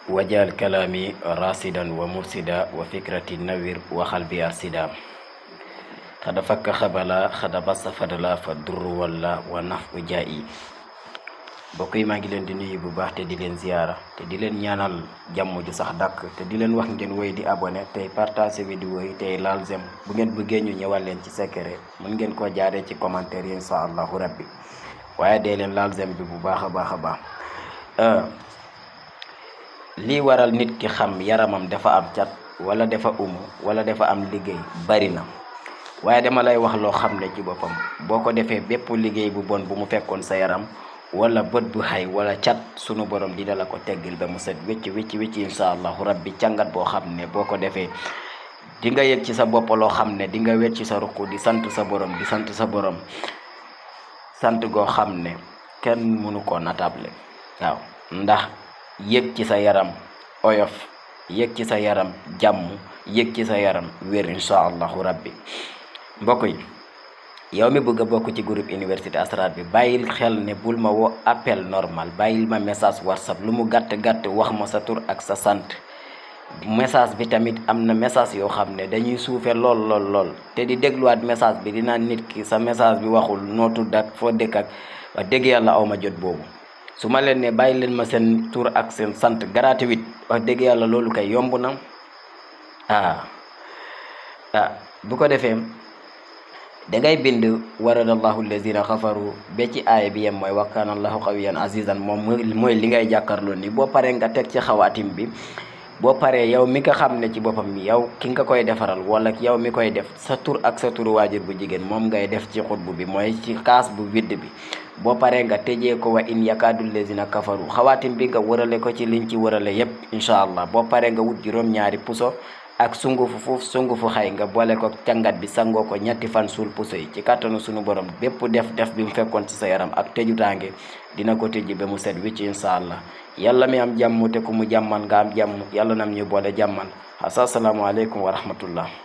wajal kalami rasidan wa mursida wa fikrati nawir waxal bi arsida xada fakka xabala xada bassa fadala fa durru walla wa nafu jaayi. mbokk yi maa ngi leen di nuyu bu baax te di leen ziyaara te di leen ñaanal jàmm ju sax dàkk te di leen wax ngeen woy di abonné tey partage vidéo yi tey laal j'aime. bu ngeen bëggee ñu ñëwal leen ci secret mën ngeen koo jaaree ci commentaire yi insha allahu rabbi, waaye dee leen laal j'aime bi bu baax a baax. lii waral nit ki xam yaramam dafa am cat wala dafa wala dafa am liggéey bari na, waaye dama lay wax loo xam ne ci boppam boo ko defee bépp liggéey bu bon bu mu fekkoon sa yaram wala bët bu xay wala cat sunu borom dina la ko teggil ba mu set wécc insha allahu rabbi. càngat boo xam ne boo ko defee di nga yëg ci sa bopp loo xam ne di nga wér ci sa ruq di sant sa borom sant goo xam ne kenn mënu ko natable. waaw, ndax yëg ci sa yaram oyof, yëg ci sa yaram jàmm, yëg ci sa yaram wér insha allahu rabbi. mbokk yi, yow mi bëgg a bokk ci groupe université asrar bi bàyyil xel ne bul ma woo appel normal, bàyyil ma message whatsapp lu mu gàtt wax ma sa tur ak sa sant. message bi tamit am na message yoo xam ne dañuy suufe lool te di dégluwaat message bi dinaa nit ki sa message bi waxul noo tudd ak foo dëkk ak wax dëgg yàlla aw ma jot boobu. su ma leen ne bàyyi leen ma seen tur ak seen sant gratuit wax dëgg yàlla loolu kay yomb na. bu ko defee dangay bind waradallahu allazina xafaru ba ci aaya bi yem mooy wa kaana allahu qawiyan azizan. moom mooy li ngay jàkkaarloo ni boo paree nga teg ci xawaatim bi. boo paree yow mi nga xam ne ci boppam yow ki nga koy defaral wala yow mi koy def sa tur ak sa turu waajur bu jigéen moom ngay def ci xutbu bi mooy ci kaas bu widd bi. boo paree nga tëjee ko wa in yakaadul lazina kafaru xawaatim bi nga wërale ko ci liñ ci wërale yépp incha allah. boo paree nga wut juróom-ñaari puso ak sungufu xay nga boole ko càngat bi sangoo ko ñetti fan suul puso yi ci kàttanu sunu borom bépp def bi mu fekkoon ci sa yaram ak tëjutaange dina ko tëjji ba mu set wicc incha allah. yàlla mi am jàmm te ku mu jàmmal nga am jàmm, yàlla nam ñu boole jàmmal. assalaamu aleykum wa rahmatullah.